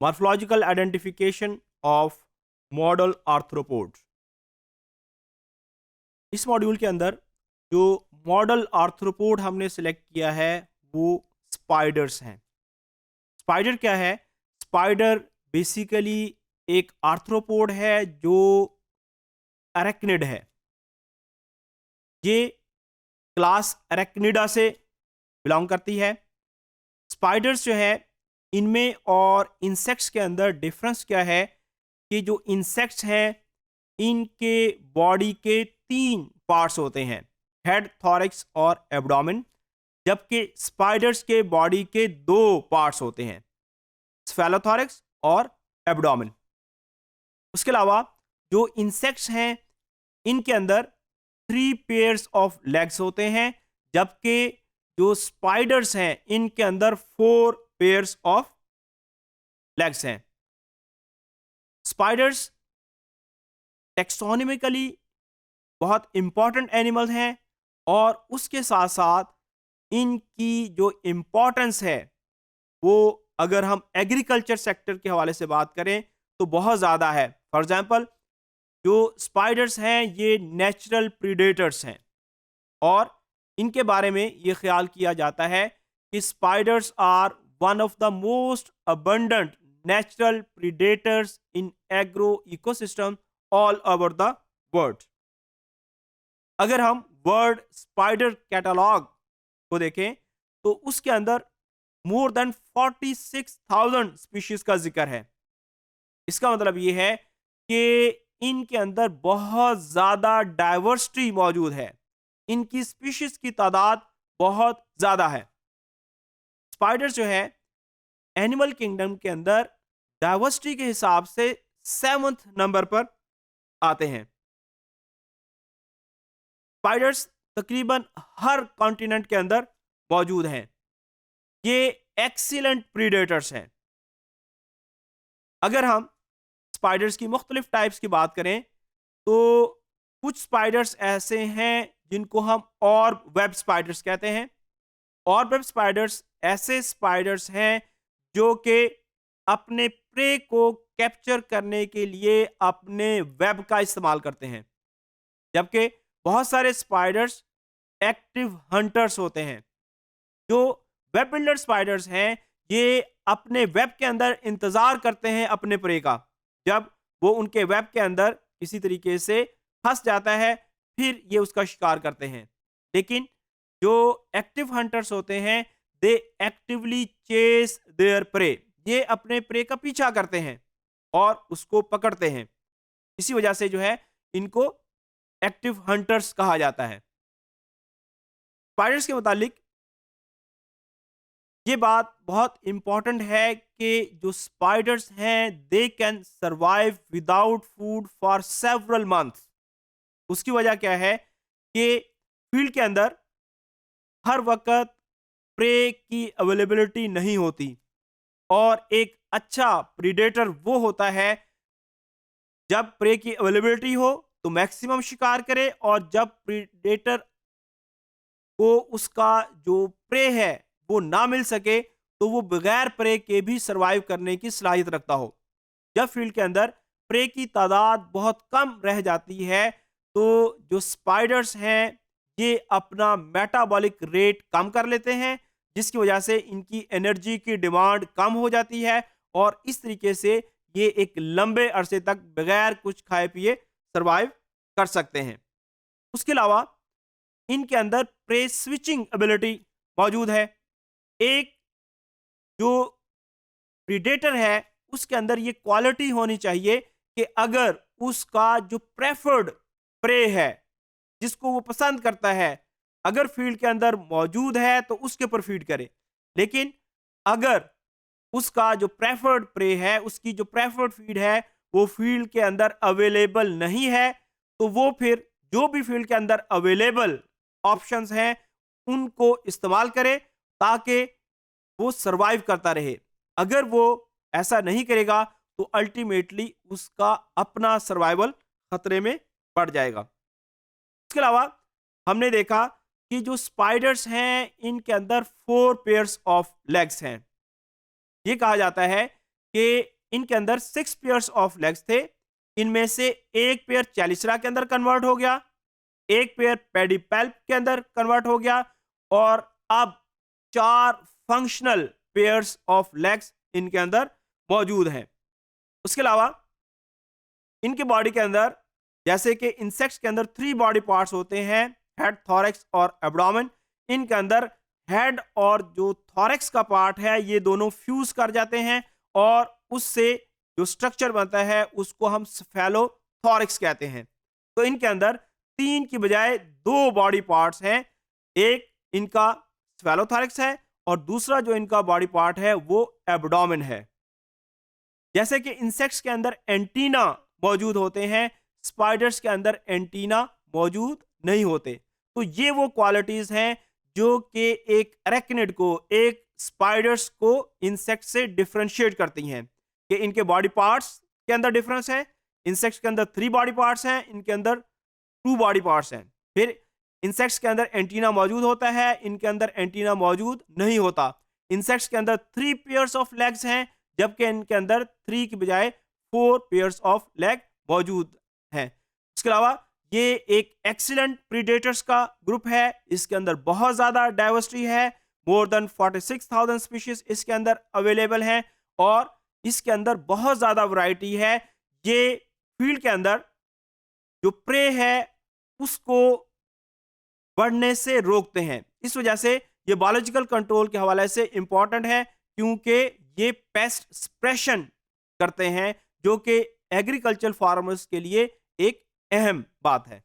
Morphological identification of model arthropods. इस module के अंदर जो मॉडल आर्थ्रोपोड हमने सेलेक्ट किया है वो स्पाइडर्स हैं। स्पाइडर क्या है? स्पाइडर बेसिकली एक आर्थ्रोपोड है जो अरेक्निड है। ये क्लास अरेक्निडा से बिलोंग करती है। स्पाइडर्स जो है, इनमें और इंसेक्ट्स के अंदर डिफरेंस क्या है कि जो इंसेक्ट्स हैं इनके बॉडी के 3 पार्ट्स होते हैं, हेड, थॉरैक्स और एब्डोमेन, जबकि स्पाइडर्स के बॉडी के 2 पार्ट्स होते हैं, स्फेलोथॉरैक्स और एब्डोमेन। उसके अलावा जो इंसेक्ट्स हैं इनके अंदर 3 पेयर्स ऑफ लेग्स होते हैं, जबकि जो स्पाइडर्स हैं इनके अंदर 4 पेयर्स ऑफ लेग्स हैं। स्पाइडर्स टेक्सोनॉमिकली बहुत इंपॉर्टेंट एनिमल्स हैं और उसके साथ साथ इनकी जो इम्पोर्टेंस है वो, अगर हम एग्रीकल्चर सेक्टर के हवाले से बात करें तो बहुत ज़्यादा है। फॉर एग्जांपल, जो स्पाइडर्स हैं ये नेचुरल प्रीडेटर्स हैं और इनके बारे में ये ख्याल किया जाता है कि spiders are one of the most abundant natural predators in agro ecosystem all over the world. अगर हम वर्ल्ड स्पाइडर कैटलॉग को देखें तो उसके अंदर मोर देन 46,000 स्पीशीज का जिक्र है। इसका मतलब ये है कि इनके अंदर बहुत ज्यादा डाइवर्सिटी मौजूद है, इनकी स्पीशीज की तादाद बहुत ज्यादा है। स्पाइडर्स जो है एनिमल किंगडम के अंदर डाइवर्सिटी के हिसाब से 7th नंबर पर आते हैं। स्पाइडर्स तकरीबन हर कॉन्टिनेंट के अंदर मौजूद हैं। ये एक्सीलेंट प्रीडेटर्स हैं। अगर हम स्पाइडर्स की मुख्तलिफ टाइप्स की बात करें तो कुछ स्पाइडर्स ऐसे हैं जिनको हम ऑर्ब वेब स्पाइडर्स कहते हैं। ऑर्ब वेब स्पाइडर्स ऐसे स्पाइडर्स हैं जो कि अपने प्रे को कैप्चर करने के लिए अपने वेब का इस्तेमाल करते हैं, जबकि बहुत सारे स्पाइडर्स एक्टिव हंटर्स होते हैं। जो वेब बिल्डर स्पाइडर्स हैं ये अपने वेब के अंदर इंतजार करते हैं अपने प्रे का। जब वो उनके वेब के अंदर किसी तरीके से फंस जाता है फिर ये उसका शिकार करते हैं। लेकिन जो एक्टिव हंटर्स होते हैं दे एक्टिवली चेस देयर प्रे, ये अपने प्रे का पीछा करते हैं और उसको पकड़ते हैं। इसी वजह से जो है इनको एक्टिव हंटर्स कहा जाता है। स्पाइडर्स के मुतालिक ये बात बहुत इंपॉर्टेंट है कि जो स्पाइडर्स हैं they can survive without food for several months. उसकी वजह क्या है कि फील्ड के अंदर हर वक्त प्रे की अवेलेबिलिटी नहीं होती और एक अच्छा प्रीडेटर वो होता है जब प्रे की अवेलेबिलिटी हो तो मैक्सिमम शिकार करे, और जब प्रीडेटर को उसका जो प्रे है वो ना मिल सके तो वो बगैर प्रे के भी सरवाइव करने की सलाहियत रखता हो। जब फील्ड के अंदर प्रे की तादाद बहुत कम रह जाती है तो जो स्पाइडर्स हैं ये अपना मेटाबॉलिक रेट कम कर लेते हैं, जिसकी वजह से इनकी एनर्जी की डिमांड कम हो जाती है और इस तरीके से ये एक लंबे अरसे तक बगैर कुछ खाए पिए सरवाइव कर सकते हैं। उसके अलावा इनके अंदर प्रे स्विचिंग एबिलिटी मौजूद है। एक जो प्रीडेटर है उसके अंदर ये क्वालिटी होनी चाहिए कि अगर उसका जो प्रेफर्ड प्रे है जिसको वो पसंद करता है अगर फील्ड के अंदर मौजूद है तो उसके ऊपर फीड करे। लेकिन अगर उसका जो प्रेफर्ड प्रे है, उसकी जो प्रेफर्ड फीड है वो फील्ड के अंदर अवेलेबल नहीं है तो वो फिर जो भी फील्ड के अंदर अवेलेबल ऑप्शंस हैं उनको इस्तेमाल करे ताकि वो सरवाइव करता रहे। अगर वो ऐसा नहीं करेगा तो अल्टीमेटली उसका अपना सर्वाइवल खतरे में पड़ जाएगा। इसके अलावा हमने देखा कि जो स्पाइडर्स हैं इनके अंदर 4 पेयर्स ऑफ लेग्स हैं। ये कहा जाता है कि इनके अंदर 6 पेयर्स ऑफ लेग्स थे। इनमें से एक पेयर चैलिसरा के अंदर कन्वर्ट हो गया, एक पेयर पेडिपेल्प के अंदर कन्वर्ट हो गया, और अब 4 फंक्शनल पेयर्स ऑफ लेग्स इनके अंदर मौजूद हैं। उसके अलावा इनके बॉडी के अंदर, जैसे कि इंसेक्ट्स के अंदर 3 बॉडी पार्ट्स होते हैं, हेड, थॉरैक्स और एब्डोमेन। इनके अंदर हेड और जो थॉरैक्स का पार्ट है ये दोनों फ्यूज कर जाते हैं, और उससे जो स्ट्रक्चर बनता है उसको हम स्फेलोथॉरैक्स कहते हैं। तो इनके अंदर 3 की बजाय 2 बॉडी पार्ट्स हैं। एक इनका स्फेलोथॉरैक्स है और दूसरा जो इनका बॉडी पार्ट है वो एब्डोमेन है। जैसे कि इंसेक्ट्स के अंदर एंटीना मौजूद होते हैं, स्पाइडर्स के अंदर एंटीना मौजूद नहीं होते। तो ये वो क्वालिटीज हैं जो कि एक अरेक्निड को, एक स्पाइडर्स को इंसेक्ट से डिफरेंशिएट करती हैं, कि इनके बॉडी पार्ट्स के अंदर डिफरेंस है। इंसेक्ट्स के अंदर 3 बॉडी पार्ट्स हैं, इनके अंदर 2 बॉडी पार्ट्स हैं। फिर इंसेक्ट्स के अंदर एंटीना मौजूद होता है, इनके अंदर एंटीना मौजूद नहीं होता। इंसेक्ट्स के अंदर 3 पेयर्स ऑफ लेग्स हैं, जबकि इनके अंदर 3 की बजाय 4 पेयर्स ऑफ लेग मौजूद हैं। इसके अलावा ये एक एक्सीलेंट प्रीडेटर्स का ग्रुप है। इसके अंदर बहुत ज़्यादा डाइवर्सिटी है, मोर देन 46,000 स्पीशीज इसके अंदर अवेलेबल हैं, और इसके अंदर बहुत ज़्यादा वैरायटी है। ये फील्ड के अंदर जो प्रे है उसको बढ़ने से रोकते हैं। इस वजह से ये बायोलॉजिकल कंट्रोल के हवाले से इंपॉर्टेंट है, क्योंकि ये पेस्ट सप्रेशन करते हैं, जो कि एग्रीकल्चर फार्मर्स के लिए एक अहम बात है।